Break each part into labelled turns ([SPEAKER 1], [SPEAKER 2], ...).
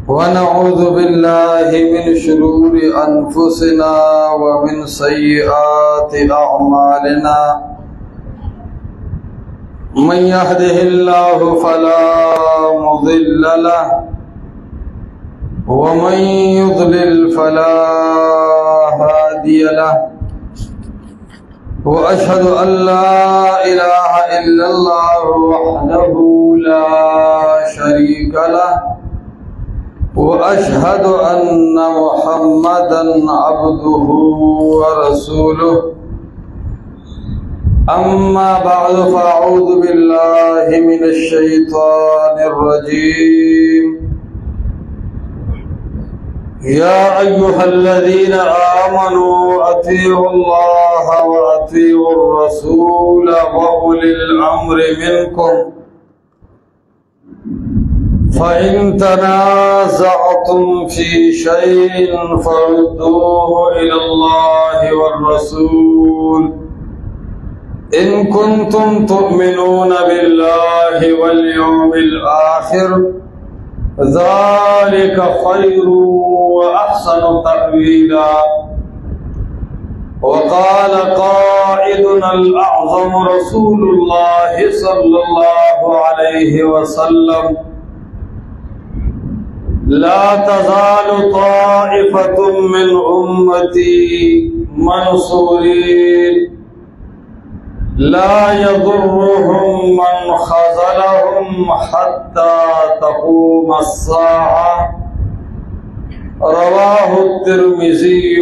[SPEAKER 1] ونعوذ بالله من شرور أنفسنا ومن سيئات أعمالنا من يهده الله فلا مضل له ومن يضلل فلا هادي له وأشهد أن لا إله إلا الله وحده لا شريك له وأشهد أن محمدًا عبده ورسوله أما بعد فأعوذ بالله من الشيطان الرجيم يا أيها الذين آمنوا أطيعوا الله وأطيعوا الرسول وأولي الأمر منكم فإن تنازعتم في شيء فردوه إلى الله والرسول إن كنتم تؤمنون بالله واليوم الآخر ذلك خير وأحسن تأويلا وقال قائدنا الأعظم رسول الله صلى الله عليه وسلم لا تزال طائفة من أمتي منصورين لا يضرهم من خذلهم حتى تقوم الساعة رواه الترمذي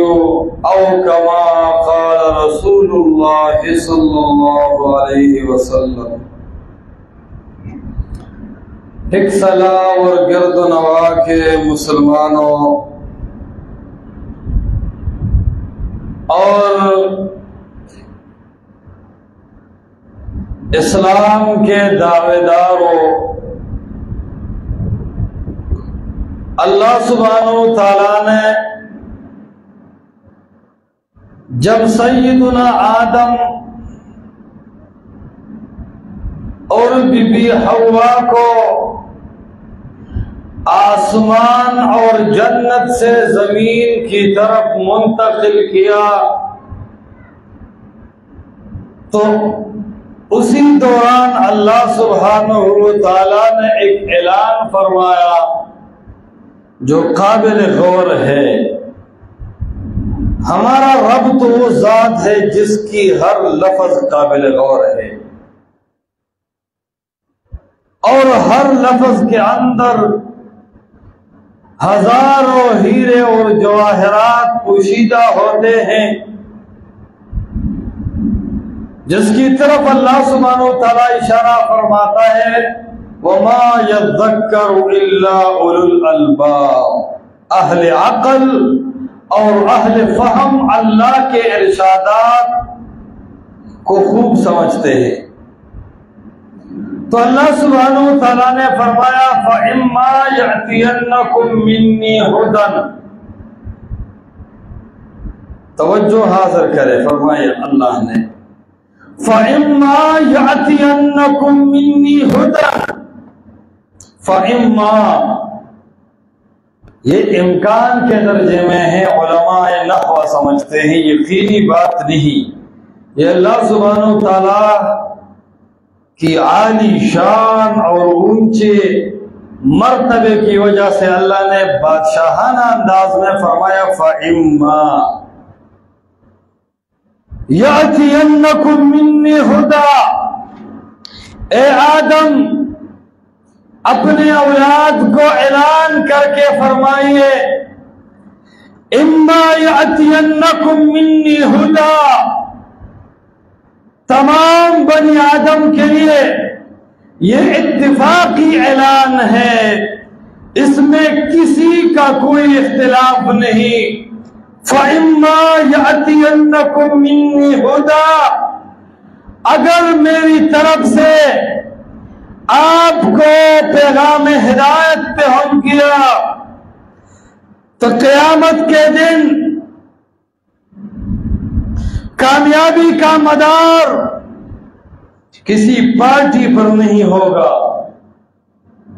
[SPEAKER 1] أو كما قال رسول الله صلى الله عليه وسلم۔ ایک سلام اور گرد و نواح کے مسلمانوں اور اسلام کے دعوے داروں، اللہ سبحانہ و تعالیٰ نے جب سیدنا آدم اور بی بی حوا کو آسمان اور جنت سے زمین کی طرف منتقل کیا تو اسی دوران اللہ سبحانہ و تعالیٰ نے ایک اعلان فرمایا جو قابل غور ہے۔ ہمارا رب تو وہ ذات ہے جس کی ہر لفظ قابل غور ہے اور ہر لفظ کے اندر ہزاروں ہیرے اور جواہرات پوشیدہ ہوتے ہیں، جس کی طرف اللہ سبحانہ و تعالیٰ اشارہ فرماتا ہے وَمَا يَذَّكَّرُ إِلَّا أُولُو الْأَلْبَابِ، اہل عقل اور اہل فہم اللہ کے ارشادات کو خوب سمجھتے ہیں۔ تو اللہ سبحانہ و تعالیٰ نے فرمایا فَإِمَّا يَأْتِيَنَّكُم مِّنِّي هُدًى، توجہ حاضر کرے، فرمایا اللہ نے فَإِمَّا يَأْتِيَنَّكُم مِّنِّي هُدًى، فَإِمَّا یہ امکان کے درجے میں ہے، علماء نحو سمجھتے ہیں یقینی بات نہیں، یہ اللہ سبحانہ و تعالیٰ کی عالی شان اور اونچے مرتبے کی وجہ سے اللہ نے بادشاہانہ انداز میں فرمایا فَإِمَّا يَأْتِيَنَّكُم مِّنِّي هُدًى، اے آدم اپنے اولاد کو اعلان کر کے فرمائیے اِمَّا يَأْتِيَنَّكُم مِّنِّي هُدًى، تمام بنی آدم کے لیے یہ اتفاقی اعلان ہے، اس میں کسی کا کوئی اختلاف نہیں۔ فَإِمَّا يَأْتِيَنَّكُم مِّنِّي هُدًى، اگر میری طرف سے آپ کو پیغام ہدایت پہنچ گیا تو قیامت کے دن کامیابی کا مدار کسی پارٹی پر نہیں ہوگا،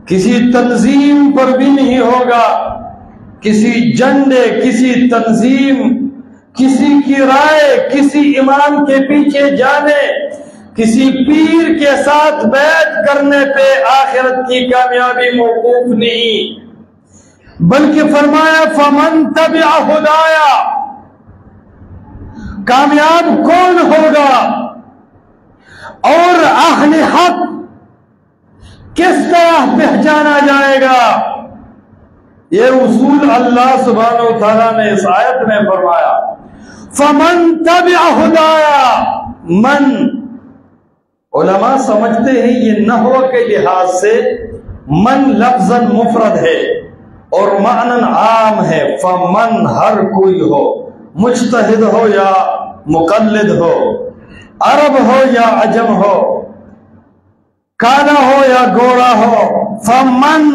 [SPEAKER 1] کسی تنظیم پر بھی نہیں ہوگا، کسی جھنڈے، کسی تنظیم، کسی کی رائے، کسی امام کے پیچھے جانے، کسی پیر کے ساتھ بیعت کرنے پہ آخرت کی کامیابی موقوف نہیں، بلکہ فرمایا فمن تبع ہدایا، کامیاب کون ہوگا اور اہل حق کس طرح پہچانا جائے گا؟ یہ اصول اللہ سبحانہ و تعالیٰ نے اس آیت میں فرمایا فمن تبع ہدایا۔ من، علماء سمجھتے ہیں یہ نحو کے لحاظ سے من لفظاً مفرد ہے اور معنی عام ہے، فمن ہر کوئی ہو، مجتہد ہو یا مقلد ہو، عرب ہو یا عجم ہو، کالا ہو یا گورا ہو، فمن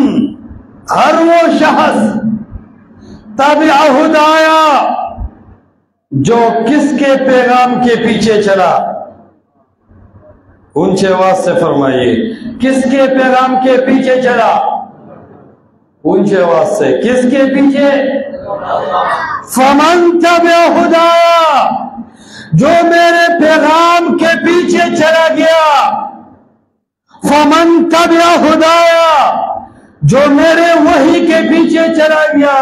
[SPEAKER 1] ہر وہ شخص تبع ہدایا جو کس کے پیغام کے پیچھے چلا، اونچے آواز سے فرمائیے، کس کے پیغام کے پیچھے چلا؟ اونچے آواز سے، کس کے پیچھے؟ فمن تبع ہدایا، جو میرے پیغام کے پیچھے چلا گیا، فمن تبع ہدایا، جو میرے وحی کے پیچھے چلا گیا،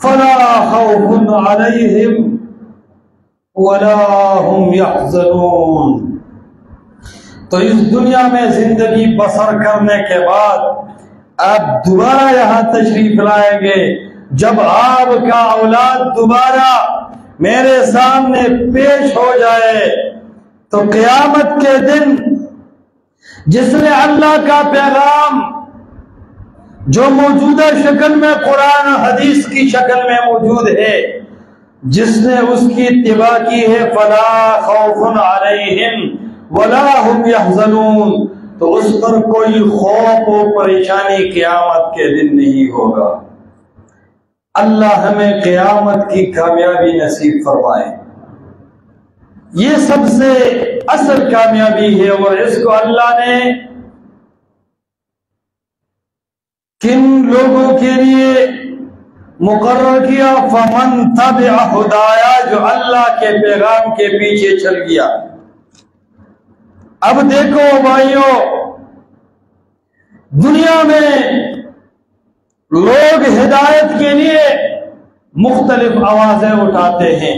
[SPEAKER 1] فلا خوف علیہم ولا هم يحزنون۔ تو اس دنیا میں زندگی بسر کرنے کے بعد آپ دوبارہ یہاں تشریف لائیں گے، جب آپ کا اولاد دوبارہ میرے سامنے پیش ہو جائے تو قیامت کے دن جس نے اللہ کا پیغام جو موجودہ شکل میں قرآن و حدیث کی شکل میں موجود ہے، جس نے اس کی اتباع کی ہے، فلا خوف علیہم ولا هم يحزنون، تو اس پر کوئی خوف و پریشانی قیامت کے دن نہیں ہوگا۔ اللہ ہمیں قیامت کی کامیابی نصیب فرمائے، یہ سب سے اصل کامیابی ہے، اور اس کو اللہ نے کن لوگوں کے لیے مقرر کیا؟ فمن تبع ہدایا، جو اللہ کے پیغام کے پیچھے چل گیا۔ اب دیکھو بھائیو، دنیا میں لوگ ہدایت کے لیے مختلف آوازیں اٹھاتے ہیں،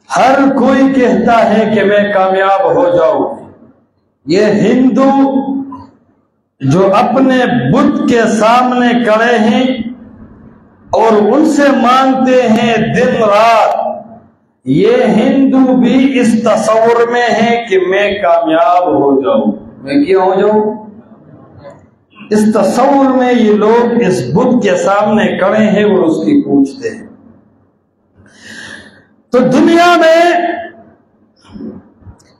[SPEAKER 1] ہر کوئی کہتا ہے کہ میں کامیاب ہو جاؤں۔ یہ ہندو جو اپنے بت کے سامنے کھڑے ہیں اور ان سے مانگتے ہیں دن رات، یہ ہندو بھی اس تصور میں ہے کہ میں کامیاب ہو جاؤں، میں کیا ہو جاؤں؟ اس تصور میں یہ لوگ اس بت کے سامنے کھڑے ہیں اور اس کی پوچھتے ہیں۔ تو دنیا میں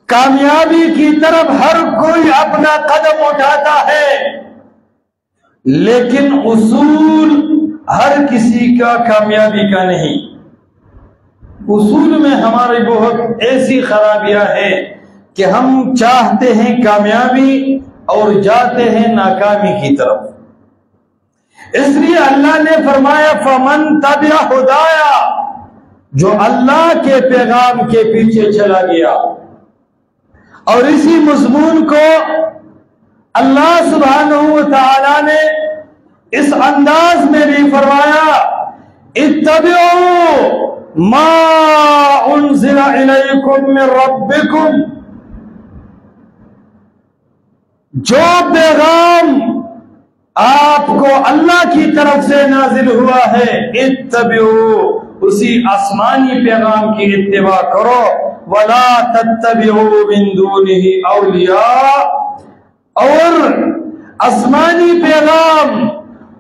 [SPEAKER 1] کامیابی کی طرف ہر کوئی اپنا قدم اٹھاتا ہے، لیکن اصول ہر کسی کا کامیابی کا نہیں۔ اصول میں ہماری بہت ایسی خرابیاں ہیں کہ ہم چاہتے ہیں کامیابی اور جاتے ہیں ناکامی کی طرف۔ اس لیے اللہ نے فرمایا فمن تبع ہدایا، جو اللہ کے پیغام کے پیچھے چلا گیا۔ اور اسی مضمون کو اللہ سبحانہ و تعالی نے اس انداز میں بھی فرمایا اتبعوا ما انزل الیکم من ربکم، جو پیغام آپ کو اللہ کی طرف سے نازل ہوا ہے، اتبعوا، اسی آسمانی پیغام کی اتباع کرو، ولا تتبعوا من دونه اولیاء، اور آسمانی پیغام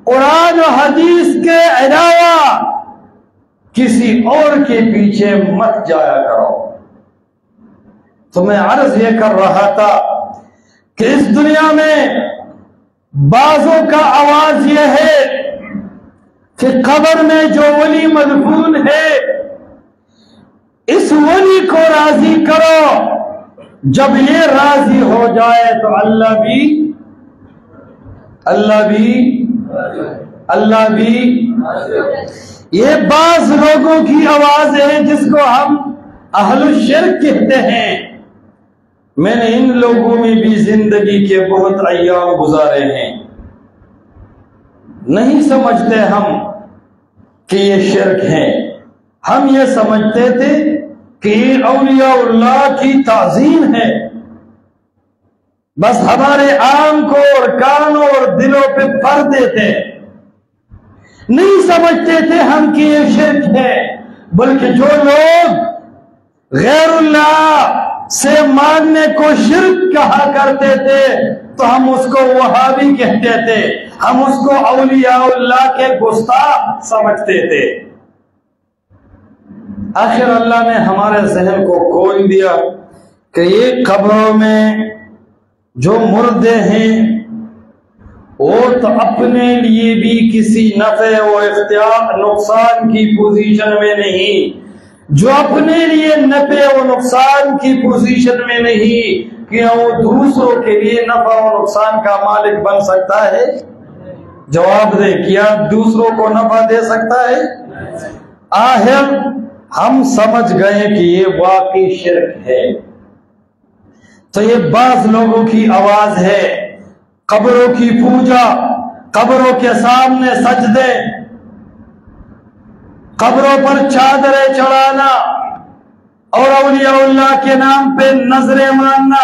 [SPEAKER 1] قرآن و حدیث کے علاوہ کسی اور کے پیچھے مت جایا کرو۔ تو میں عرض یہ کر رہا تھا کہ اس دنیا میں بعضوں کا آواز یہ ہے کہ قبر میں جو ولی مدفون ہے اس ولی کو راضی کرو، جب یہ راضی ہو جائے تو اللہ بھی اللہ بھی یہ بعض لوگوں کی آواز ہے جس کو ہم اہل الشرک کہتے ہیں. میں نے ان لوگوں میں بھی زندگی کے بہت ایام گزارے ہیں. نہیں سمجھتے ہم کہ یہ شرک ہے. ہم یہ سمجھتے تھے کہ یہ اولیاء اللہ کی تعظیم ہے. بس ہمارے آنکھوں اور کانوں اور دلوں پہ پردے تھے. نہیں سمجھتے تھے ہم کہ یہ شرک ہے. بلکہ جو لوگ غیر اللہ سے ماننے کو شرک کہا کرتے تھے تو ہم اس کو وہابی کہتے تھے. ہم اس کو اولیاء اللہ کے گستاخ سمجھتے تھے. آخر اللہ نے ہمارے ذہن کو کھول دیا کہ یہ قبروں میں جو مردے ہیں وہ تو اپنے لیے بھی کسی نفع و اختیار نقصان کی پوزیشن میں نہیں. جو اپنے لیے نفع و نقصان کی پوزیشن میں نہیں کہ وہ دوسروں کے لیے نفع و نقصان کا مالک بن سکتا ہے. جواب دے, کیا دوسروں کو نفع دے سکتا ہے؟ آخر ہم سمجھ گئے کہ یہ واقعی شرک ہے. تو یہ بعض لوگوں کی آواز ہے. قبروں کی پوجا, قبروں کے سامنے سجدے, قبروں پر چادریں چڑھانا اور اولیاء اللہ کے نام پہ نظریں ماننا,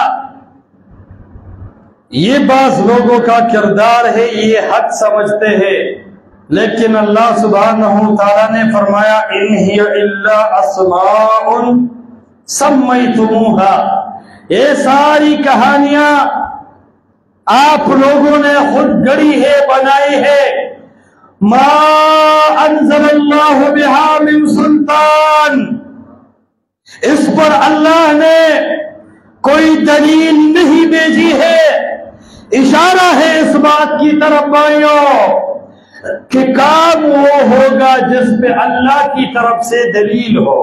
[SPEAKER 1] یہ بعض لوگوں کا کردار ہے. یہ حق سمجھتے ہیں. لیکن اللہ سبحانہ تعالیٰ نے فرمایا ان ہی الا اسماء سمیتموہا, یہ ساری کہانیاں آپ لوگوں نے خود گڑی ہے, بنائی ہے. ما انزل اللہ بہا من سلطان, اس پر اللہ نے کوئی دلیل نہیں بھیجی ہے. اشارہ ہے اس بات کی طرف بھائیوں کہ کام وہ ہوگا جس پہ اللہ کی طرف سے دلیل ہو.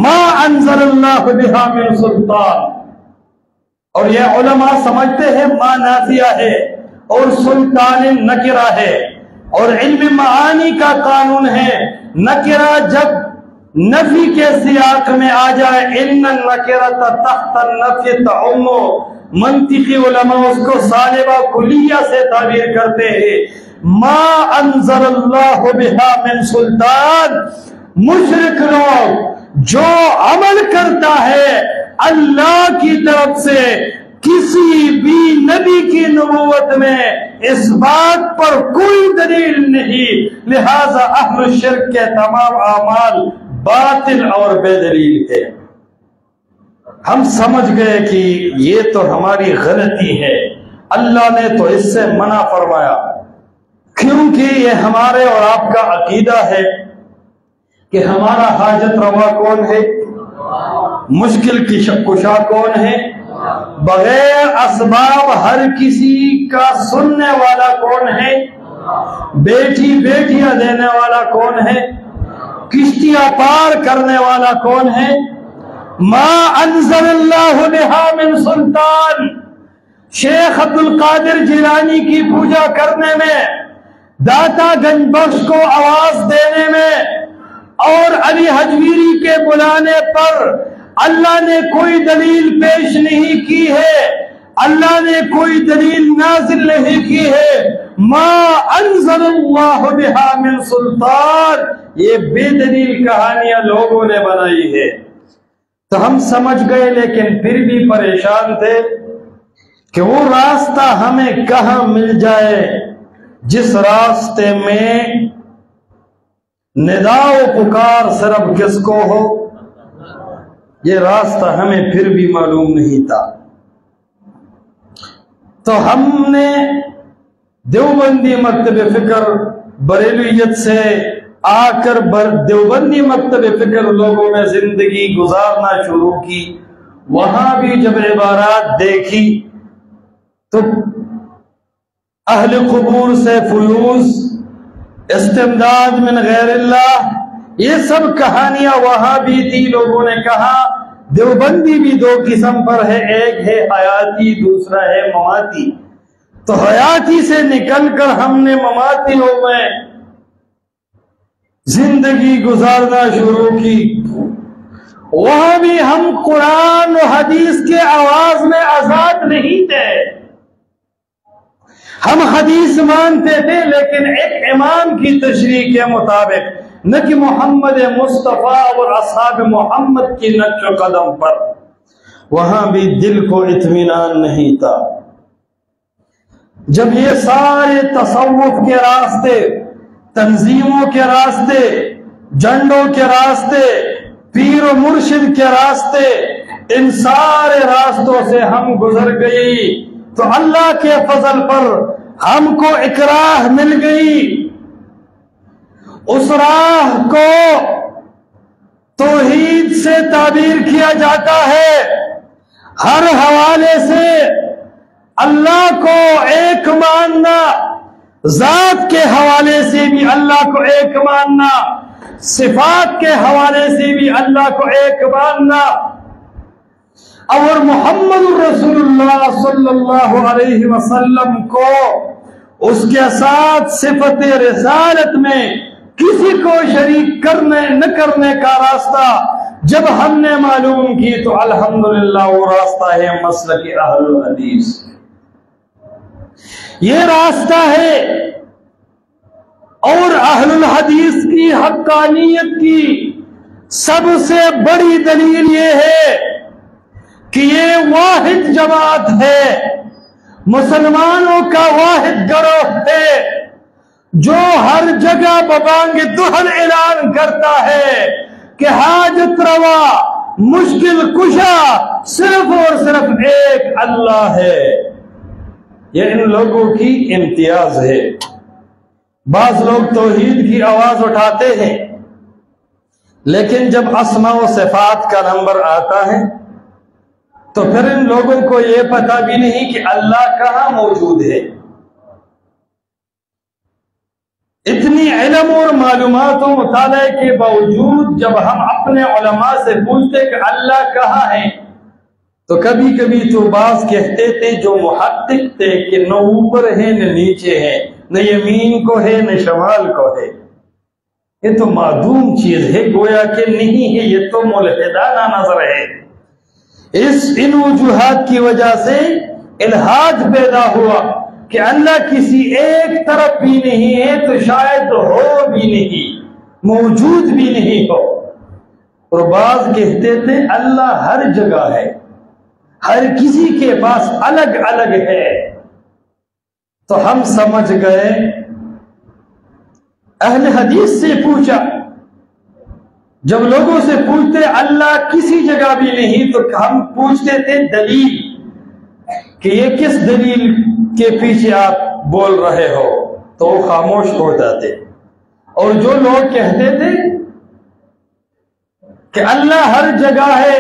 [SPEAKER 1] ما انزل اللہ بہا من سلطان, اور یہ علماء سمجھتے ہیں ما نافیہ ہے اور سلطان نکرہ ہے, اور علم معانی کا قانون ہے نکرہ جب نفی کے سیاق میں آ جائے ان النکرۃ تحت النفی تعم. منطقی علماء اس کو سالبہ کلیہ سے تعبیر کرتے ہیں. ما انزل اللہ بہا من سلطان, مشرک لوگ جو عمل کرتا ہے اللہ کی طرف سے کسی بھی نبی کی نبوت میں اس بات پر کوئی دلیل نہیں, لہذا اہل الشرک کے تمام اعمال باطل اور بے دلیل ہے. ہم سمجھ گئے کہ یہ تو ہماری غلطی ہے. اللہ نے تو اس سے منع فرمایا کیونکہ یہ ہمارے اور آپ کا عقیدہ ہے کہ ہمارا حاجت روا کون ہے, مشکل کی کشا کون ہے, بغیر اسباب ہر کسی کا سننے والا کون ہے, بیٹیاں دینے والا کون ہے, کشتیاں پار کرنے والا کون ہے. ما انزل اللہ بہا من سلطان. شیخ عبد القادر جیلانی کی پوجا کرنے میں, داتا گنج بخش کو آواز دینے میں اور علی حجویری کے بلانے پر اللہ نے کوئی دلیل پیش نہیں کی ہے, اللہ نے کوئی دلیل نازل نہیں کی ہے. ما انزل اللہ بہا من سلطان, یہ بے دلیل کہانیاں لوگوں نے بنائی ہے. تو ہم سمجھ گئے لیکن پھر بھی پریشان تھے کہ وہ راستہ ہمیں کہاں مل جائے جس راستے میں ندا و پکار صرف کس کو ہو. یہ راستہ ہمیں پھر بھی معلوم نہیں تھا. تو ہم نے دیوبندی مکتب فکر بریلویت سے آ کر دیوبندی مکتب فکر لوگوں میں زندگی گزارنا شروع کی. وہاں بھی جب عبارات دیکھی تو اہل قبور سے فیوز, استمداد من غیر اللہ, یہ سب کہانیاں وہاں بھی تھی. لوگوں نے کہا دیوبندی بھی دو قسم پر ہے، ایک ہے حیاتی، دوسرا ہے مماتی۔ تو حیاتی سے نکل کر ہم نے مماتیوں میں زندگی گزارنا شروع کی۔ وہاں بھی ہم قرآن و حدیث کے آواز میں آزاد نہیں تھے، ہم حدیث مانتے تھے لیکن ایک امام کی تشریح کے مطابق، نہ کہ محمد مصطفیٰ اور اصحاب محمد کی نقش و قدم پر۔ وہاں بھی دل کو اطمینان نہیں تھا۔ جب یہ سارے تصوف کے راستے، تنظیموں کے راستے، جھنڈوں کے راستے، پیر و مرشد کے راستے، ان سارے راستوں سے ہم گزر گئی تو اللہ کے فضل پر ہم کو ایک راہ مل گئی۔ اس راہ کو توحید سے تعبیر کیا جاتا ہے، ہر حوالے سے اللہ کو ایک ماننا، ذات کے حوالے سے بھی اللہ کو ایک ماننا، صفات کے حوالے سے بھی اللہ کو ایک ماننا، اور محمد رسول اللہ صلی اللہ علیہ وسلم کو اس کے ساتھ صفت رسالت میں کسی کو شریک کرنے نہ کرنے کا راستہ جب ہم نے معلوم کی تو الحمدللہ وہ راستہ ہے مسلک اہل الحدیث۔ یہ راستہ ہے، اور اہل الحدیث کی حقانیت کی سب سے بڑی دلیل یہ ہے کہ یہ واحد جماعت ہے، مسلمانوں کا واحد گروہ ہے، جو ہر جگہ ببانگ دہل اعلان کرتا ہے کہ حاجت روا، مشکل کشا صرف اور صرف ایک اللہ ہے۔ یہ ان لوگوں کی امتیاز ہے۔ بعض لوگ توحید کی آواز اٹھاتے ہیں، لیکن جب اسماء و صفات کا نمبر آتا ہے تو پھر ان لوگوں کو یہ پتہ بھی نہیں کہ اللہ کہاں موجود ہے۔ اتنی علم اور معلومات و مطالعے کے باوجود جب ہم اپنے علماء سے پوچھتے کہ اللہ کہاں ہے تو کبھی کبھی تو بعض کہتے تھے جو محقق تھے کہ نہ اوپر ہے نہ نیچے ہے، نہ یمین کو ہے نہ شمال کو ہے۔ یہ تو معدوم چیز ہے، گویا کہ نہیں ہے، یہ تو ملحدانہ نظر ہے۔ ان وجوہات کی وجہ سے الحاد پیدا ہوا کہ اللہ کسی ایک طرف بھی نہیں ہے تو شاید ہو بھی نہیں، موجود بھی نہیں ہو۔ اور بعض کہتے تھے اللہ ہر جگہ ہے، ہر کسی کے پاس الگ الگ ہے۔ تو ہم سمجھ گئے، اہل حدیث سے پوچھا، جب لوگوں سے پوچھتے اللہ کسی جگہ بھی نہیں تو ہم پوچھتے تھے دلیل، کہ یہ کس دلیل کے پیچھے آپ بول رہے ہو، تو وہ خاموش ہو جاتے۔ اور جو لوگ کہتے تھے کہ اللہ ہر جگہ ہے،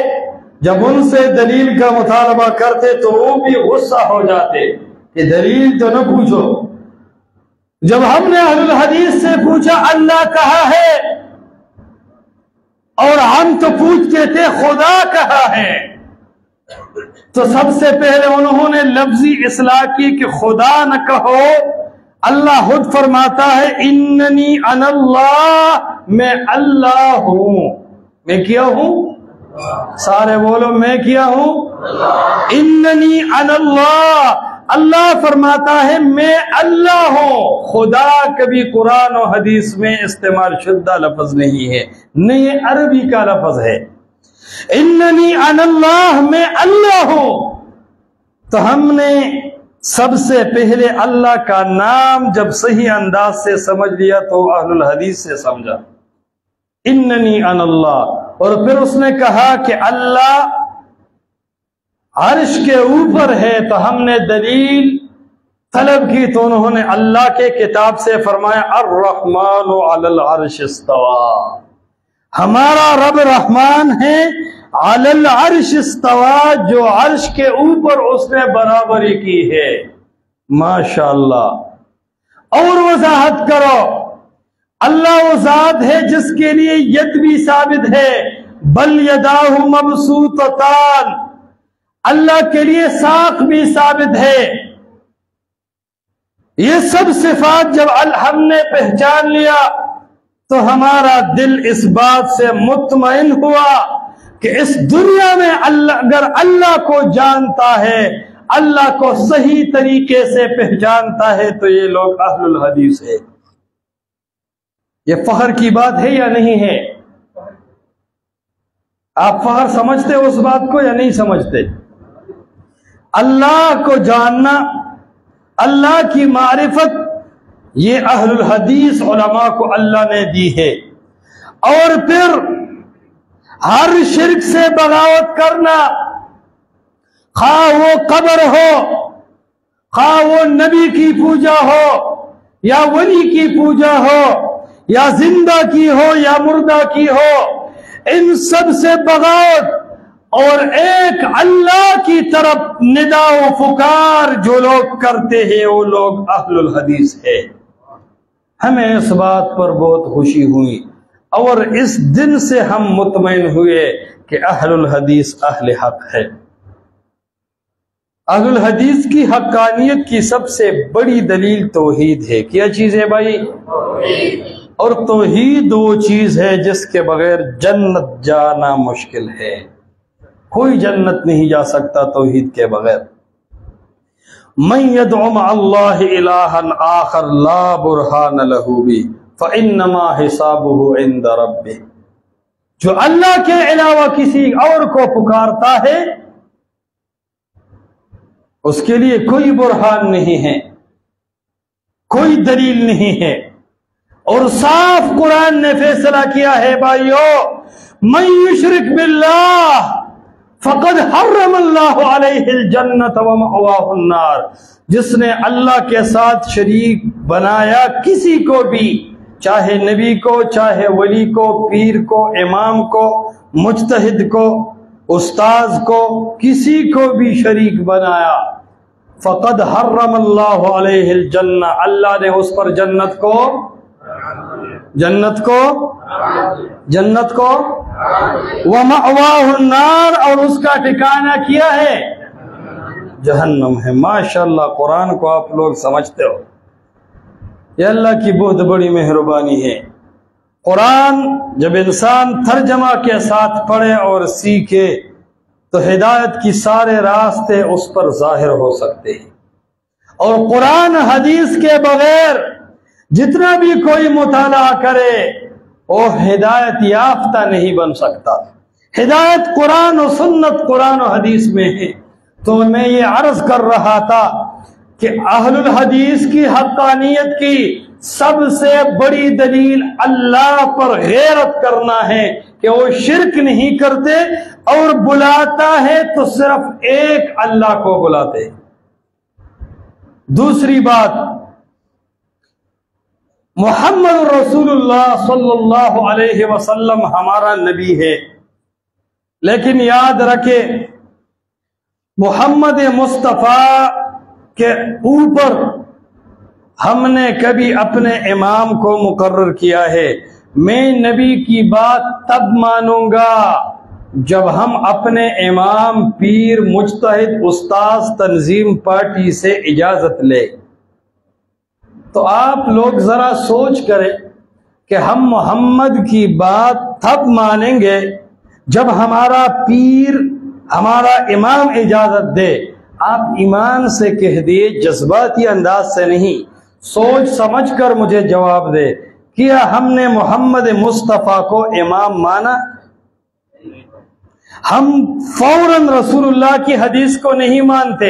[SPEAKER 1] جب ان سے دلیل کا مطالبہ کرتے تو وہ بھی غصہ ہو جاتے کہ دلیل تو نہ پوچھو۔ جب ہم نے اہل الحدیث سے پوچھا اللہ کہاں ہے، اور ہم تو پوچھتے تھے خدا کہاں ہے، تو سب سے پہلے انہوں نے لفظی اصلاح کی کہ خدا نہ کہو، اللہ خود فرماتا ہے اننی انا اللہ، میں اللہ ہوں۔ میں کیا ہوں؟ سارے بولو میں کیا ہوں؟ اننی انا اللہ، اللہ فرماتا ہے میں اللہ ہوں۔ خدا کبھی قرآن و حدیث میں استعمال شدہ لفظ نہیں ہے، نہ یہ عربی کا لفظ ہے۔ اننی انا اللہ، میں اللہ ہوں۔ تو ہم نے سب سے پہلے اللہ کا نام جب صحیح انداز سے سمجھ لیا تو اہل الحدیث سے سمجھا، اننی انا اللہ۔ اور پھر اس نے کہا کہ اللہ عرش کے اوپر ہے، تو ہم نے دلیل طلب کی تو انہوں نے اللہ کے کتاب سے فرمایا الرحمن علی العرش استوى، ہمارا رب رحمان ہے، علی العرش استوى، جو عرش کے اوپر اس نے برابری کی ہے۔ ماشاءاللہ۔ اور وضاحت کرو، اللہ وہ ذات ہے جس کے لیے ید بھی ثابت ہے، بل یداہ مبسوطتان، اللہ کے لیے ساق بھی ثابت ہے۔ یہ سب صفات جب ہم نے پہچان لیا تو ہمارا دل اس بات سے مطمئن ہوا کہ اس دنیا میں اگر اللہ کو جانتا ہے، اللہ کو صحیح طریقے سے پہچانتا ہے تو یہ لوگ اہل الحدیث ہے۔ یہ فخر کی بات ہے یا نہیں ہے؟ آپ فخر سمجھتے اس بات کو یا نہیں سمجھتے؟ اللہ کو جاننا، اللہ کی معرفت، یہ اہل الحدیث علماء کو اللہ نے دی ہے۔ اور پھر ہر شرک سے بغاوت کرنا، خواہ وہ قبر ہو، خواہ وہ نبی کی پوجا ہو یا ولی کی پوجا ہو یا زندہ کی ہو یا مردہ کی ہو، ان سب سے بغاوت اور ایک اللہ کی طرف ندا و پکار جو لوگ کرتے ہیں وہ لوگ اہل الحدیث ہے۔ ہمیں اس بات پر بہت خوشی ہوئی اور اس دن سے ہم مطمئن ہوئے کہ اہل الحدیث اہل حق ہے۔ اہل الحدیث کی حقانیت کی سب سے بڑی دلیل توحید ہے۔ کیا چیز ہے بھائی؟ اور توحید وہ چیز ہے جس کے بغیر جنت جانا مشکل ہے۔ کوئی جنت نہیں جا سکتا توحید کے بغیر۔ من يدعو مع اللہ الہا آخر لا برہان لہ بہ فانما حسابہ عند ربہ، جو اللہ کے علاوہ کسی اور کو پکارتا ہے اس کے لیے کوئی برہان نہیں ہے، کوئی دلیل نہیں ہے۔ اور صاف قرآن نے فیصلہ کیا ہے بھائیو، من یشرک باللہ فقد حرم اللہ علیہ الجنت ومأواہ النار، جس نے اللہ کے ساتھ شریک بنایا کسی کو بھی، چاہے نبی کو، چاہے ولی کو، پیر کو، امام کو، مجتہد کو، استاذ کو، کسی کو بھی شریک بنایا، فقد حرم اللہ علیہ الجنہ، اللہ نے اس پر جنت کو وَمَأْوَاهُ النَّارِ، اور اس کا ٹھکانہ کیا ہے؟ جہنم ہے۔ ماشاءاللہ قرآن کو آپ لوگ سمجھتے ہو، یہ اللہ کی بہت بڑی مہربانی ہے۔ قرآن جب انسان ترجمہ کے ساتھ پڑھے اور سیکھے تو ہدایت کی سارے راستے اس پر ظاہر ہو سکتے ہیں۔ اور قرآن حدیث کے بغیر جتنا بھی کوئی مطالعہ کرے وہ ہدایت یافتہ نہیں بن سکتا۔ ہدایت قرآن و سنت، قرآن و حدیث میں ہے۔ تو میں یہ عرض کر رہا تھا کہ اہل الحدیث کی حقانیت کی سب سے بڑی دلیل اللہ پر غیرت کرنا ہے کہ وہ شرک نہیں کرتے، اور بلاتا ہے تو صرف ایک اللہ کو بلاتے۔ دوسری بات، محمد رسول اللہ صلی اللہ علیہ وسلم ہمارا نبی ہے، لیکن یاد رکھے محمد مصطفیٰ کے اوپر ہم نے کبھی اپنے امام کو مقرر کیا ہے۔ میں نبی کی بات تب مانوں گا جب ہم اپنے امام، پیر، مجتہد، استاذ، تنظیم، پارٹی سے اجازت لیں۔ تو آپ لوگ ذرا سوچ کریں کہ ہم محمد کی بات تب مانیں گے جب ہمارا پیر، ہمارا امام اجازت دے۔ آپ ایمان سے کہہ دیے، جذباتی انداز سے نہیں، سوچ سمجھ کر مجھے جواب دے، کیا ہم نے محمد مصطفیٰ کو امام مانا؟ ہم فوراً رسول اللہ کی حدیث کو نہیں مانتے۔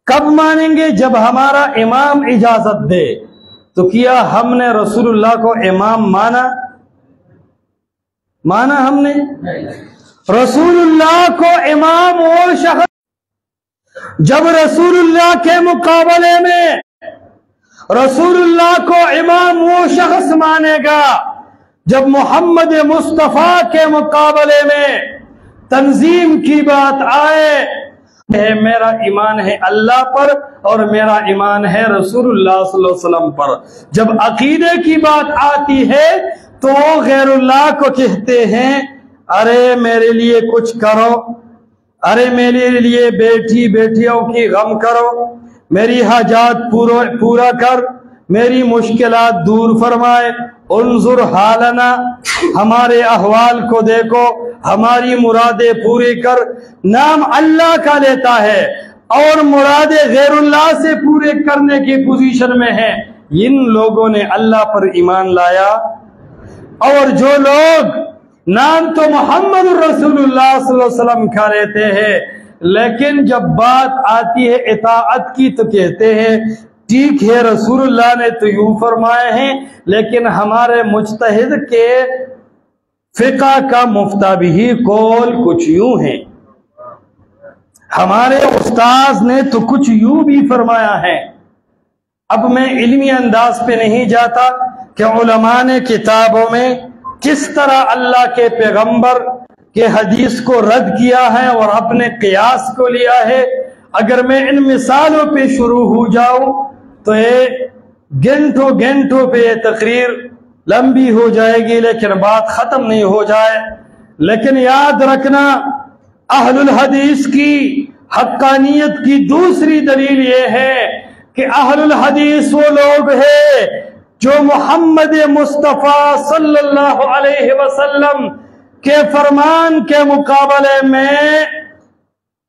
[SPEAKER 1] کب مانیں گے؟ جب ہمارا امام اجازت دے۔ تو کیا ہم نے رسول اللہ کو امام مانا ہم نے؟ رسول اللہ کو امام وہ شخص جب رسول اللہ کے مقابلے میں رسول اللہ کو امام وہ شخص مانے گا جب محمد مصطفیٰ کے مقابلے میں تنظیم کی بات آئے۔ میرا ایمان ہے اللہ پر اور میرا ایمان ہے رسول اللہ صلی اللہ علیہ وسلم پر۔ جب عقیدے کی بات آتی ہے تو وہ غیر اللہ کو کہتے ہیں ارے میرے لیے کچھ کرو، ارے میرے لیے بیٹی بیٹیوں کی غم کرو، میری حاجات پورا کر، میری مشکلات دور فرمائے، انظر حالنا، ہمارے احوال کو دیکھو، ہماری مرادیں پوری کر۔ نام اللہ کا لیتا ہے اور مرادیں غیر اللہ سے پورے کرنے کی پوزیشن میں ہیں۔ ان لوگوں نے اللہ پر ایمان لایا، اور جو لوگ نام تو محمد رسول اللہ صلی اللہ علیہ وسلم کا لیتے ہیں، لیکن جب بات آتی ہے اطاعت کی تو کہتے ہیں ٹھیک ہے رسول اللہ نے تو یوں فرمائے ہیں، لیکن ہمارے مجتہد کے فقہ کا مفتابی قول کچھ یوں ہے، ہمارے استاذ نے تو کچھ یوں بھی فرمایا ہے۔ اب میں علمی انداز پہ نہیں جاتا کہ علماء نے کتابوں میں کس طرح اللہ کے پیغمبر کے حدیث کو رد کیا ہے اور اپنے قیاس کو لیا ہے۔ اگر میں ان مثالوں پہ شروع ہو جاؤں تو یہ گھنٹوں پہ یہ تقریر لمبی ہو جائے گی، لیکن بات ختم نہیں ہو جائے۔ لیکن یاد رکھنا، اہل الحدیث کی حقانیت کی دوسری دلیل یہ ہے کہ اہل الحدیث وہ لوگ ہیں جو محمد مصطفیٰ صلی اللہ علیہ وسلم کے فرمان کے مقابلے میں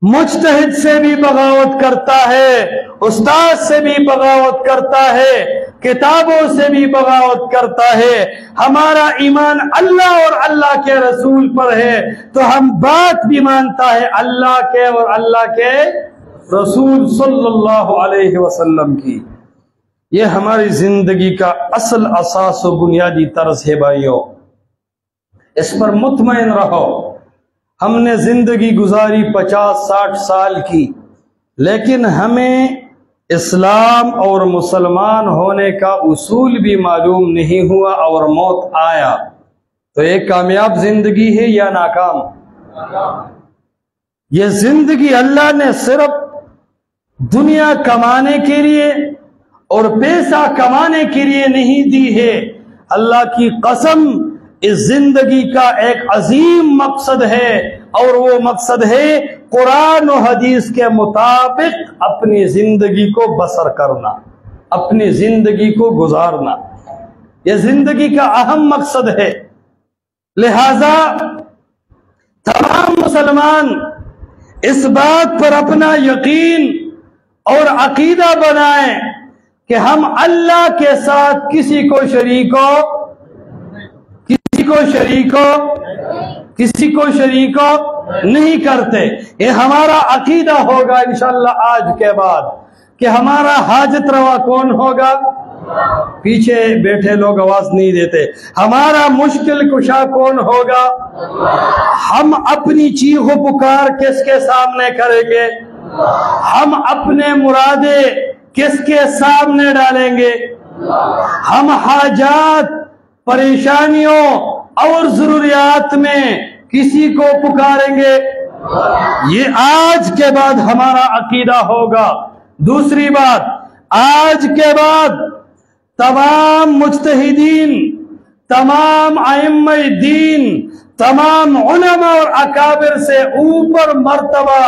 [SPEAKER 1] مجتہد سے بھی بغاوت کرتا ہے، استاد سے بھی بغاوت کرتا ہے، کتابوں سے بھی بغاوت کرتا ہے۔ ہمارا ایمان اللہ اور اللہ کے رسول پر ہے تو ہم بات بھی مانتا ہے اللہ کے اور اللہ کے رسول صلی اللہ علیہ وسلم کی۔ یہ ہماری زندگی کا اصل اساس و بنیادی طرز ہے بھائیوں، اس پر مطمئن رہو۔ ہم نے زندگی گزاری 50-60 سال کی، لیکن ہمیں اسلام اور مسلمان ہونے کا اصول بھی معلوم نہیں ہوا اور موت آیا تو ایک کامیاب زندگی ہے یا ناکام؟ یہ زندگی اللہ نے صرف دنیا کمانے کے لیے اور پیسہ کمانے کے لیے نہیں دی ہے۔ اللہ کی قسم، اس زندگی کا ایک عظیم مقصد ہے، اور وہ مقصد ہے قرآن و حدیث کے مطابق اپنی زندگی کو بسر کرنا، اپنی زندگی کو گزارنا۔ یہ زندگی کا اہم مقصد ہے۔ لہذا تمام مسلمان اس بات پر اپنا یقین اور عقیدہ بنائیں کہ ہم اللہ کے ساتھ کسی کو شریک نہیں کرتے۔ یہ ہمارا عقیدہ ہوگا انشاءاللہ آج کے بعد کہ ہمارا حاجت روا کون ہوگا؟ پیچھے بیٹھے لوگ آواز نہیں دیتے۔ ہمارا مشکل کشا کون ہوگا؟ ہم اپنی چیخ و پکار کس کے سامنے کریں گے؟ ہم اپنے مرادیں کس کے سامنے ڈالیں گے؟ ہم حاجات، پریشانیوں اور ضروریات میں کسی کو پکاریں گے؟ یہ آج کے بعد ہمارا عقیدہ ہوگا۔ دوسری بات، آج کے بعد تمام مجتہدین، تمام ائمہ دین، تمام علماء اور اکابر سے اوپر مرتبہ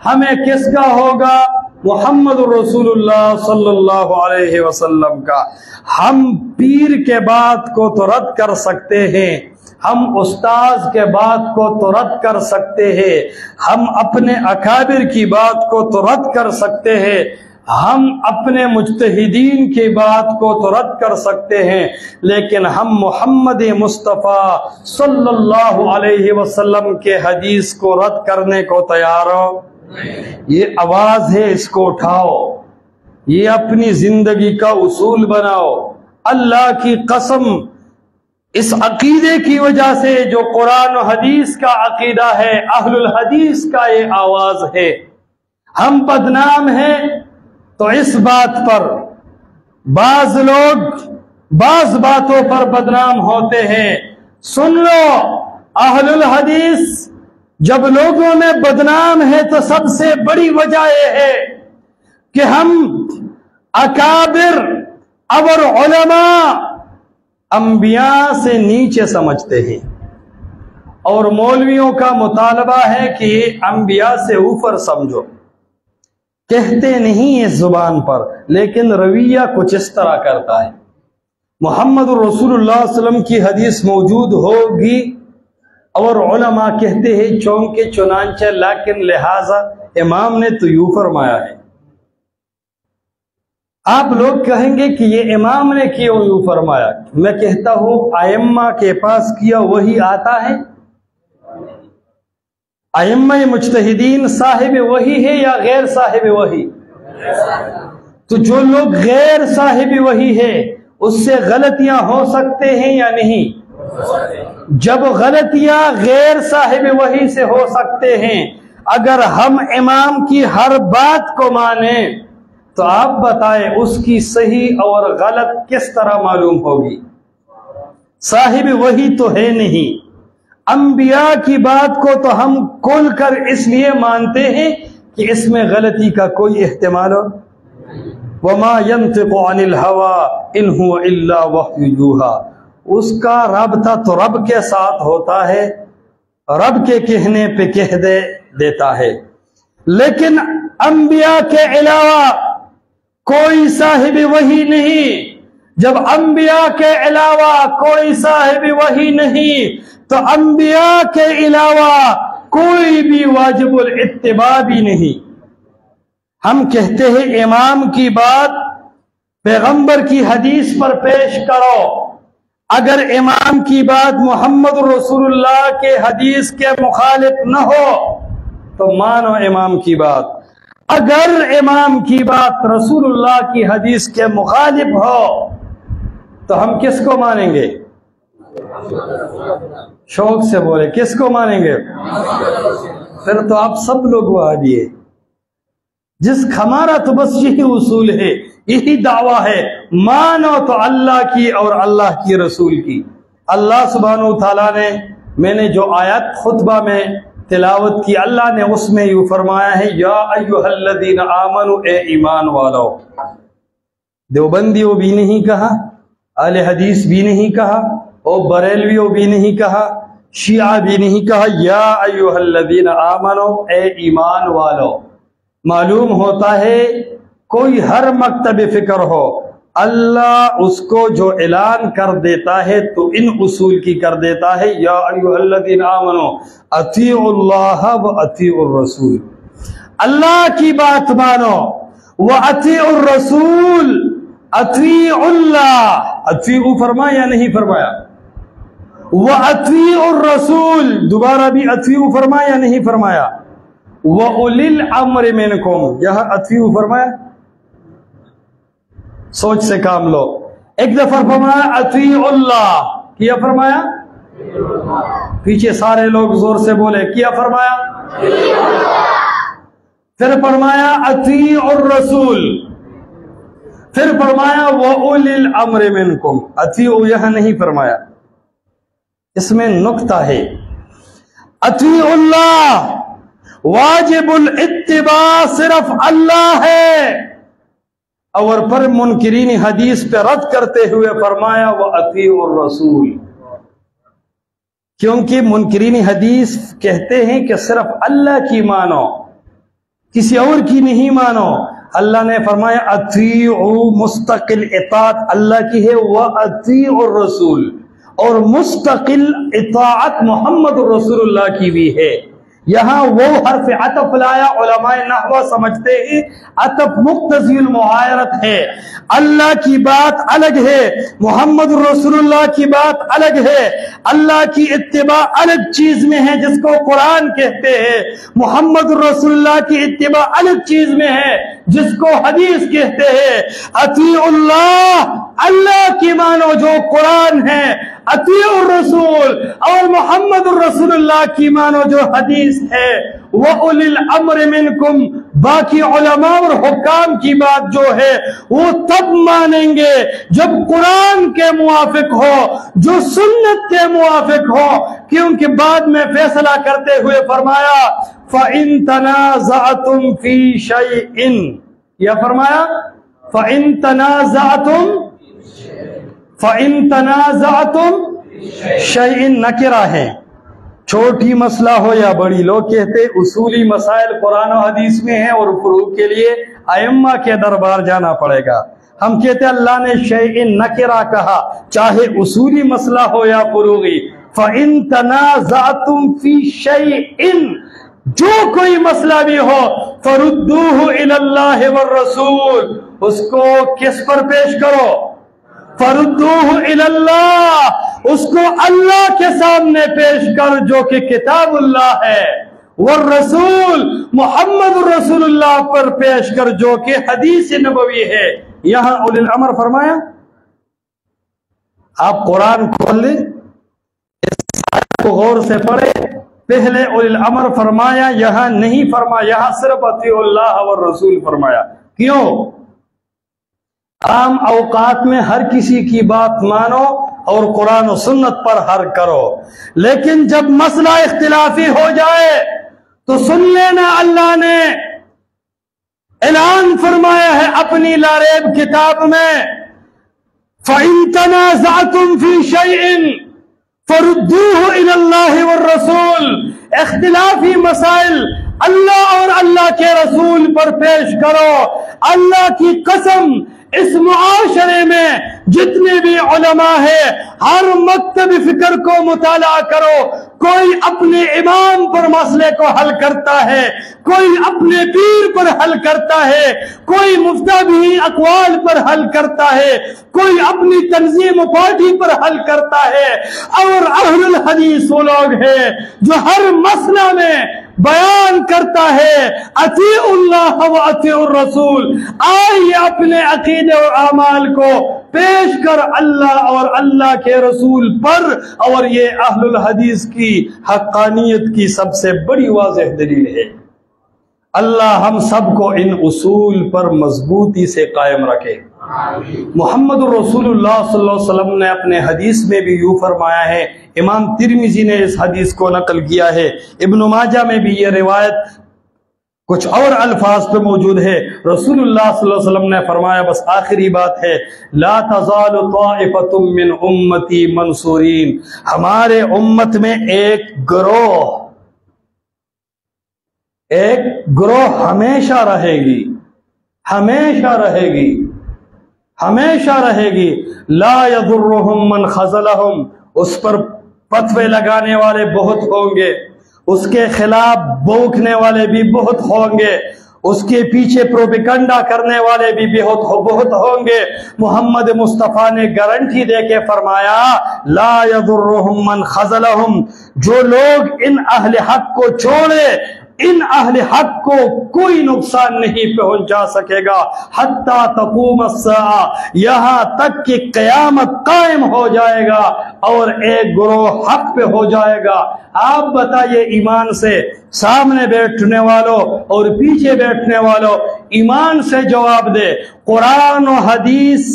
[SPEAKER 1] ہمیں کس کا ہوگا؟ محمد رسول اللہ صلی اللہ علیہ وسلم کا۔ ہم پیر کے بات کو تو رد کر سکتے ہیں، ہم استاذ کے بات کو تو رد کر سکتے ہیں، ہم اپنے اکابر کی بات کو تو رد کر سکتے ہیں، ہم اپنے مجتہدین کی بات کو تو رد کر سکتے ہیں، لیکن ہم محمد مصطفیٰ صلی اللہ علیہ وسلم کے حدیث کو رد کرنے کو تیار ہو؟ یہ آواز ہے، اس کو اٹھاؤ، یہ اپنی زندگی کا اصول بناؤ۔ اللہ کی قسم، اس عقیدے کی وجہ سے جو قرآن و حدیث کا عقیدہ ہے، اہل الحدیث کا یہ آواز ہے۔ ہم بدنام ہیں تو اس بات پر بعض لوگ بعض باتوں پر بدنام ہوتے ہیں۔ سن لو، اہل الحدیث جب لوگوں میں بدنام ہے تو سب سے بڑی وجہ یہ ہے کہ ہم اکابر اور علماء انبیاء سے نیچے سمجھتے ہیں، اور مولویوں کا مطالبہ ہے کہ یہ انبیاء سے اوپر سمجھو، کہتے نہیں اس زبان پر لیکن رویہ کچھ اس طرح کرتا ہے۔ محمد رسول اللہ صلی اللہ علیہ وسلم کی حدیث موجود ہوگی اور علماء کہتے ہیں چونکہ چنانچہ لیکن لہذا امام نے تو یوں فرمایا ہے۔ آپ لوگ کہیں گے کہ یہ امام نے کیوں یوں فرمایا؟ میں کہتا ہوں ائمہ کے پاس کیا وہی آتا ہے؟ ائمہ مجتہدین صاحب وہی ہے یا غیر صاحب وہی؟ تو جو لوگ غیر صاحب وہی ہے اس سے غلطیاں ہو سکتے ہیں یا نہیں؟ جب غلطیاں غیر صاحب وحی سے ہو سکتے ہیں، اگر ہم امام کی ہر بات کو مانیں تو آپ بتائیں اس کی صحیح اور غلط کس طرح معلوم ہوگی؟ صاحب وحی تو ہے نہیں۔ انبیاء کی بات کو تو ہم کھول کر اس لیے مانتے ہیں کہ اس میں غلطی کا کوئی احتمال ہو۔ وما ينطق عن الهوى ان هو الا وحی یوحی، اس کا رابطہ تو رب کے ساتھ ہوتا ہے، رب کے کہنے پہ کہہ دیتا ہے۔ لیکن انبیاء کے علاوہ کوئی صاحب وحی نہیں۔ جب انبیاء کے علاوہ کوئی صاحب وحی نہیں تو انبیاء کے علاوہ کوئی بھی واجب الاتباع بھی نہیں۔ ہم کہتے ہیں امام کی بات پیغمبر کی حدیث پر پیش کرو، اگر امام کی بات محمد رسول اللہ کے حدیث کے مخالف نہ ہو تو مانو امام کی بات، اگر امام کی بات رسول اللہ کی حدیث کے مخالف ہو تو ہم کس کو مانیں گے؟ شوق سے بولے، کس کو مانیں گے؟ پھر تو آپ سب لوگ وہابی ہیں۔ ہمارا تو بس یہی اصول ہے، یہی دعویٰ ہے، مانو تو اللہ کی اور اللہ کی رسول کی۔ اللہ سبحانہ وتعالیٰ نے، میں نے جو آیت خطبہ میں تلاوت کی، اللہ نے اس میں یوں فرمایا ہے، یا ایھا الذین آمنوا، اے ایمان والو۔ دیوبندیوں بھی نہیں کہا، اہل حدیث بھی نہیں کہا، اور بریلویوں بھی نہیں کہا، شیعہ بھی نہیں کہا، یا ایھا الذین آمنوا، اے ایمان والو۔ معلوم ہوتا ہے کوئی ہر مکتب فکر ہو، اللہ اس کو جو اعلان کر دیتا ہے تو ان اصول کی کر دیتا ہے، یا ایھا الذین آمنوا اطیعوا اللہ واطیعوا الرسول، اللہ کی بات مانو، واطیعوا الرسول، اطیعوا اللہ، اطیعوا فرمایا یا نہیں فرمایا؟ واطیعوا الرسول، دوبارہ بھی اطیعوا فرمایا یا نہیں فرمایا؟ وَأُولِي الْأَمْرِ مِنْكُمْ، یہاں اطیعوا فرمایا؟ سوچ سے کام لو۔ ایک دفعہ فرمایا اطیعوا اللہ، کیا فرمایا؟ پیچھے سارے لوگ زور سے بولے، کیا فرمایا؟ پھر فرمایا اطیعوا الرسول، پھر فرمایا وَأُولِي الْأَمْرِ مِنْكُمْ، اطیعوا یہاں نہیں فرمایا۔ اس میں نکتہ ہے، اطیعوا اللہ، واجب الاتباع صرف اللہ ہے، اور پر منکرین حدیث پہ رد کرتے ہوئے فرمایا وَأَطِيعُوا الرَّسُولِ، کیونکہ منکرین حدیث کہتے ہیں کہ صرف اللہ کی مانو، کسی اور کی نہیں مانو۔ اللہ نے فرمایا اطیعوا، مستقل اطاعت اللہ کی ہے، وَأَطِيعُوا الرَّسُولِ، اور مستقل اطاعت محمد رسول اللہ کی بھی ہے۔ یہاں وہ حرف عطف لایا، علماء نحو سمجھتے ہیں عطف مقتضی المعایرت ہے، اللہ کی بات الگ ہے، محمد رسول اللہ کی بات الگ ہے، اللہ کی اتباع الگ چیز میں ہے جس کو قرآن کہتے ہیں، محمد رسول اللہ کی اتباع الگ چیز میں ہے جس کو حدیث کہتے ہیں۔ اطیعوا اللہ، اللہ کی مانو جو قرآن ہے، اطیعوا الرسول، اور محمد رسول اللہ کی مانو جو حدیث ہے، وَأُولِي الْأَمْرِ مِنْكُمْ، باقی علماء اور حکام کی بات جو ہے وہ تب مانیں گے جب قرآن کے موافق ہو، جو سنت کے موافق ہو، کیونکہ بعد میں فیصلہ کرتے ہوئے فرمایا فَإِن تَنَازَعْتُمْ فِي شَيْءٍ، یا فرمایا فَإِن تَنَازَعْتُمْ شَيْءٍ، نکرہ ہے، چھوٹی مسئلہ ہو یا بڑی، لوگ کہتے اصولی مسائل قرآن و حدیث میں ہیں اور فروغ کے لیے ائمہ کے دربار جانا پڑے گا۔ ہم کہتے اللہ نے شیئن نکرہ کہا، چاہے اصولی مسئلہ ہو یا فروغی۔ فَإِن تَنَازَعْتُمْ فِي شَيْءٍ، جو کوئی مسئلہ بھی ہو، فَرُدُّوهُ إِلَى اللَّهِ وَالرَّسُولِ، اس کو کس پر پیش کرو؟ فَرُدُّوهُ إِلَى اللَّهِ، اس کو اللہ کے سامنے پیش کر جو کہ کتاب اللہ ہے، والرسول محمد رسول اللہ پر پیش کر جو کہ حدیث نبوی ہے۔ یہاں اولی الامر فرمایا، آپ قرآن کھول لیں، اس آیت کو غور سے پڑھیں، پہلے اولی الامر فرمایا، یہاں نہیں فرمایا، یہاں صرف اطیعوا اللہ والرسول فرمایا۔ کیوں؟ عام اوقات میں ہر کسی کی بات مانو اور قرآن و سنت پر حرف کرو، لیکن جب مسئلہ اختلافی ہو جائے تو سن لینا، اللہ نے اعلان فرمایا ہے اپنی لا ریب کتاب میں، فَإِن تَنَازَعْتُمْ فِي شَيْءٍ فَرُدُّوهُ إِلَى اللَّهِ وَالرَّسُولِ، اختلافی مسائل اللہ اور اللہ کے رسول پر پیش کرو۔ اللہ کی قسم، اس معاشرے میں جتنے بھی علماء ہیں، ہر مکتب فکر کو مطالعہ کرو، کوئی اپنے امام پر مسئلے کو حل کرتا ہے، کوئی اپنے پیر پر حل کرتا ہے، کوئی مفتابی اقوال پر حل کرتا ہے، کوئی اپنی تنظیم و پارٹی پر حل کرتا ہے، اور اہل الحدیث وہ لوگ ہیں جو ہر مسئلہ میں بیان کرتا ہے اطیعوا اللہ و اطیعوا الرسول۔ آئیے اپنے عقیدے اور اعمال کو پیش کر اللہ اور اللہ کے رسول پر، اور یہ اہل الحدیث کی حقانیت کی سب سے بڑی واضح دلیل ہے۔ اللہ ہم سب کو ان اصول پر مضبوطی سے قائم رکھے۔ محمد رسول اللہ صلی اللہ علیہ وسلم نے اپنے حدیث میں بھی یوں فرمایا ہے، امام ترمذی نے اس حدیث کو نقل کیا ہے، ابن ماجہ میں بھی یہ روایت کچھ اور الفاظ پہ موجود ہے۔ رسول اللہ صلی اللہ علیہ وسلم نے فرمایا، بس آخری بات ہے، لا تزال طائفۃ من امتی منصورین، ہمارے امت میں ایک گروہ ہمیشہ رہے گی، ہمیشہ رہے گی، ہمیشہ رہے گی، لا یضرہم من خذلہم، اس پر فتوے لگانے والے بہت ہوں گے، اس کے خلاف بوکنے والے بھی بہت ہوں گے، اس کے پیچھے پروپیگنڈا کرنے والے بھی بہت ہوں گے۔ محمد مصطفیٰ نے گارنٹی دے کے فرمایا، لا یضرہم من خذلہم، جو لوگ ان اہل حق کو چھوڑے، ان اہل حق کو کوئی نقصان نہیں پہنچا سکے گا، حتی تقوم الساعہ، یہاں تک کہ قیامت قائم ہو جائے گا اور ایک گروہ حق پہ ہو جائے گا۔ آپ بتائیے ایمان سے، سامنے بیٹھنے والوں اور پیچھے بیٹھنے والوں، ایمان سے جواب دے، قرآن و حدیث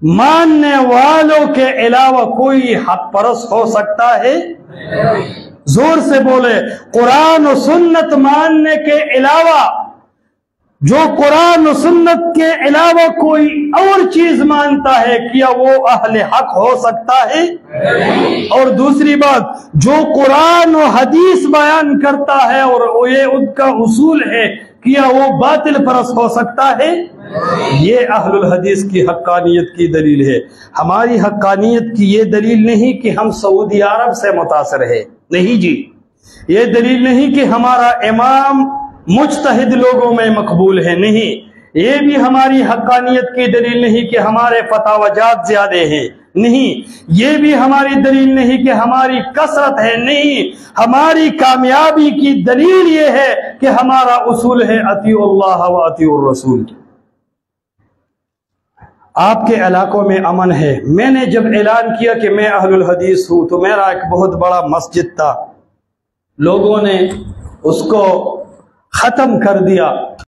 [SPEAKER 1] ماننے والوں کے علاوہ کوئی حق پرست ہو سکتا ہے؟ زور سے بولے، قرآن و سنت ماننے کے علاوہ، جو قرآن و سنت کے علاوہ کوئی اور چیز مانتا ہے، کیا وہ اہل حق ہو سکتا ہے؟ اور دوسری بات، جو قرآن و حدیث بیان کرتا ہے اور یہ ان کا اصول ہے، کیا وہ باطل پرست ہو سکتا ہے؟ یہ اہل الحدیث کی حقانیت کی دلیل ہے۔ ہماری حقانیت کی یہ دلیل نہیں کہ ہم سعودی عرب سے متاثر ہے، نہیں جی، یہ دلیل نہیں کہ ہمارا امام مجتہد لوگوں میں مقبول ہے، نہیں، یہ بھی ہماری حقانیت کی دلیل نہیں کہ ہمارے فتاوی جات زیادہ ہیں، نہیں، یہ بھی ہماری دلیل نہیں کہ ہماری کثرت ہے، نہیں، ہماری کامیابی کی دلیل یہ ہے کہ ہمارا اصول ہے اطیعوا اللہ و اطیعوا الرسول۔ آپ کے علاقوں میں امن ہے۔ میں نے جب اعلان کیا کہ میں اہل الحدیث ہوں تو میرا ایک بہت بڑا مسجد تھا، لوگوں نے اس کو ختم کر دیا،